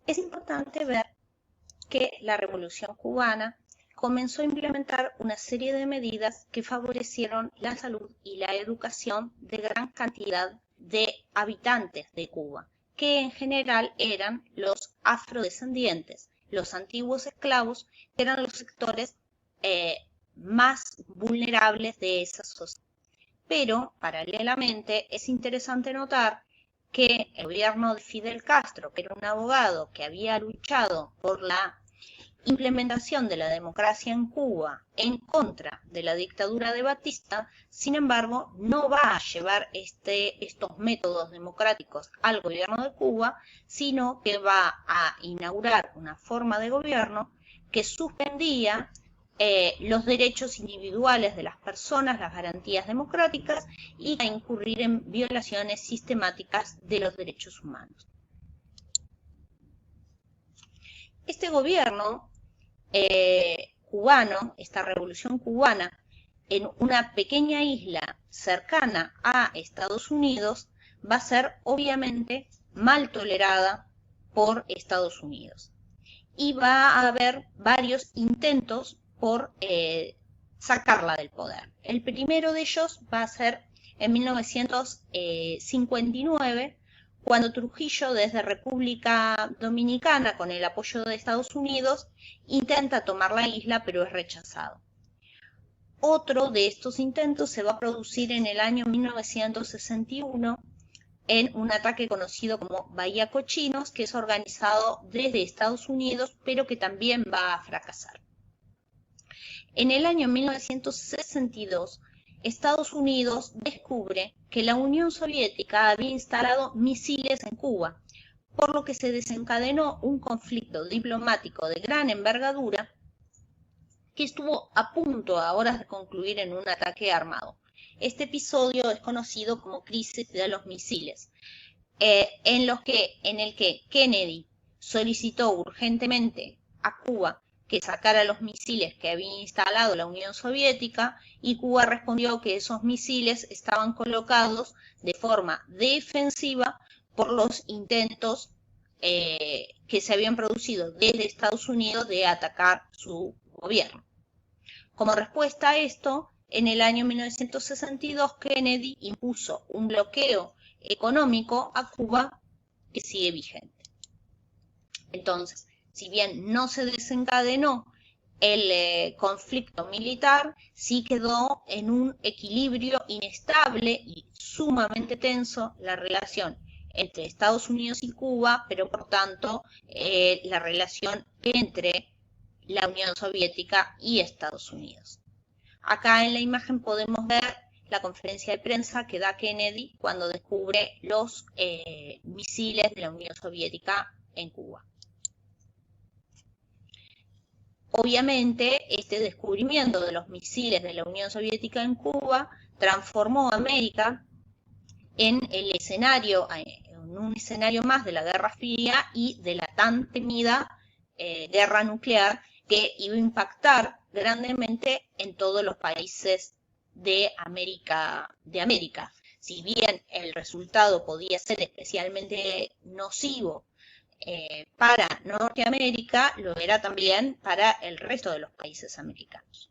Es importante ver que la Revolución Cubana comenzó a implementar una serie de medidas que favorecieron la salud y la educación de gran cantidad de habitantes de Cuba, que en general eran los afrodescendientes, los antiguos esclavos, que eran los sectores más vulnerables de esa sociedad. Pero, paralelamente, es interesante notar que el gobierno de Fidel Castro, que era un abogado que había luchado por la implementación de la democracia en Cuba en contra de la dictadura de Batista, sin embargo, no va a llevar estos métodos democráticos al gobierno de Cuba, sino que va a inaugurar una forma de gobierno que suspendía los derechos individuales de las personas, las garantías democráticas y a incurrir en violaciones sistemáticas de los derechos humanos. Este gobierno cubano, esta revolución cubana, en una pequeña isla cercana a Estados Unidos, va a ser obviamente mal tolerada por Estados Unidos. Y va a haber varios intentos por sacarla del poder. El primero de ellos va a ser en 1959, cuando Trujillo, desde República Dominicana, con el apoyo de Estados Unidos, intenta tomar la isla, pero es rechazado. Otro de estos intentos se va a producir en el año 1961, en un ataque conocido como Bahía Cochinos, que es organizado desde Estados Unidos, pero que también va a fracasar. En el año 1962, Estados Unidos descubre que la Unión Soviética había instalado misiles en Cuba, por lo que se desencadenó un conflicto diplomático de gran envergadura que estuvo a punto ahora de concluir en un ataque armado. Este episodio es conocido como crisis de los misiles, en el que Kennedy solicitó urgentemente a Cuba que sacara los misiles que había instalado la Unión Soviética, y Cuba respondió que esos misiles estaban colocados de forma defensiva por los intentos que se habían producido desde Estados Unidos de atacar su gobierno. Como respuesta a esto, en el año 1962 Kennedy impuso un bloqueo económico a Cuba que sigue vigente. Entonces, si bien no se desencadenó el conflicto militar, sí quedó en un equilibrio inestable y sumamente tenso la relación entre Estados Unidos y Cuba, pero por tanto la relación entre la Unión Soviética y Estados Unidos. Acá en la imagen podemos ver la conferencia de prensa que da Kennedy cuando descubre los misiles de la Unión Soviética en Cuba. Obviamente, este descubrimiento de los misiles de la Unión Soviética en Cuba transformó a América en un escenario más de la Guerra Fría y de la tan temida guerra nuclear, que iba a impactar grandemente en todos los países de América. Si bien el resultado podía ser especialmente nocivo para Norteamérica, lo era también para el resto de los países americanos.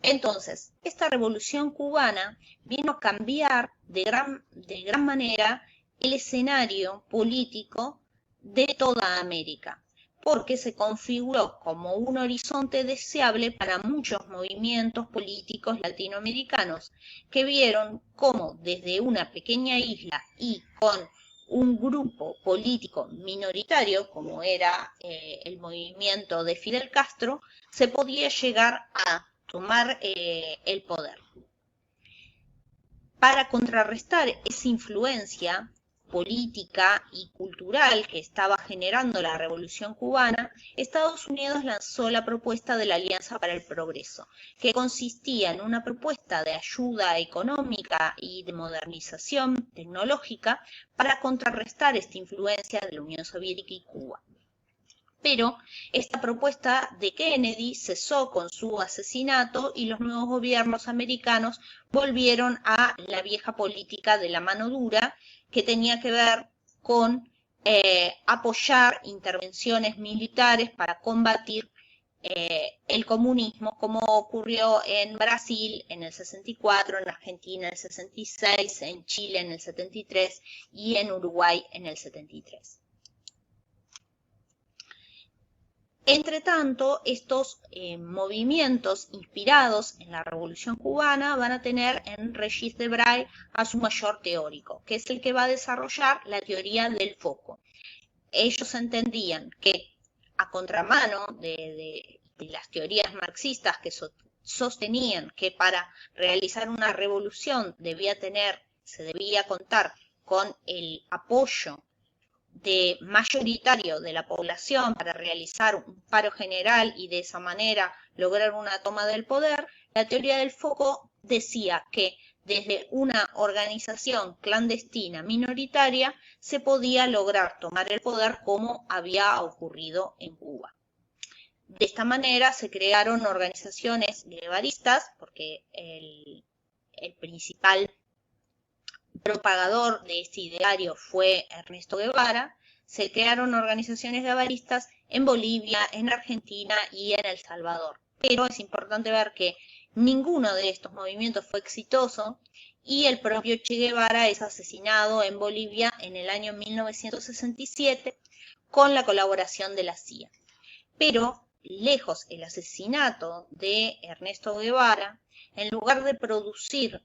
Entonces, esta revolución cubana vino a cambiar de gran manera el escenario político de toda América, porque se configuró como un horizonte deseable para muchos movimientos políticos latinoamericanos que vieron cómo desde una pequeña isla y con un grupo político minoritario, como era el movimiento de Fidel Castro, se podía llegar a tomar el poder. Para contrarrestar esa influencia política y cultural que estaba generando la Revolución Cubana, Estados Unidos lanzó la propuesta de la Alianza para el Progreso, que consistía en una propuesta de ayuda económica y de modernización tecnológica para contrarrestar esta influencia de la Unión Soviética y Cuba. Pero esta propuesta de Kennedy cesó con su asesinato y los nuevos gobiernos americanos volvieron a la vieja política de la mano dura, que tenía que ver con apoyar intervenciones militares para combatir el comunismo, como ocurrió en Brasil en el 64, en Argentina en el 66, en Chile en el 73 y en Uruguay en el 73. Entre tanto, estos movimientos inspirados en la Revolución Cubana van a tener en Regis Debray a su mayor teórico, que es el que va a desarrollar la teoría del foco. Ellos entendían que, a contramano de las teorías marxistas que sostenían que para realizar una revolución se debía contar con el apoyo mayoritario de la población para realizar un paro general y de esa manera lograr una toma del poder, la teoría del foco decía que desde una organización clandestina minoritaria se podía lograr tomar el poder como había ocurrido en Cuba. De esta manera se crearon organizaciones guevaristas, porque el principal propagador de este ideario fue Ernesto Guevara. Se crearon organizaciones guevaristas en Bolivia, en Argentina y en El Salvador. Pero es importante ver que ninguno de estos movimientos fue exitoso y el propio Che Guevara es asesinado en Bolivia en el año 1967 con la colaboración de la CIA. Pero, lejos el asesinato de Ernesto Guevara, en lugar de producir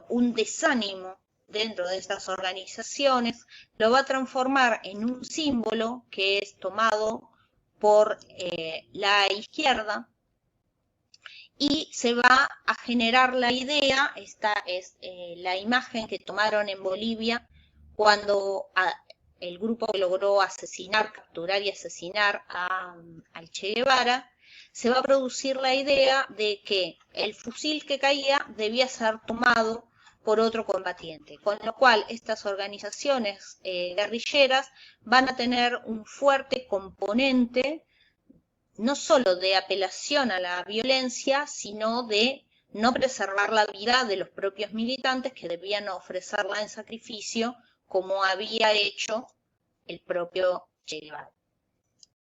un desánimo dentro de estas organizaciones, lo va a transformar en un símbolo que es tomado por la izquierda y se va a generar la idea. Esta es la imagen que tomaron en Bolivia cuando el grupo que logró capturar y asesinar al Che Guevara. Se va a producir la idea de que el fusil que caía debía ser tomado por otro combatiente, con lo cual estas organizaciones guerrilleras van a tener un fuerte componente no solo de apelación a la violencia, sino de no preservar la vida de los propios militantes que debían ofrecerla en sacrificio, como había hecho el propio Che Guevara.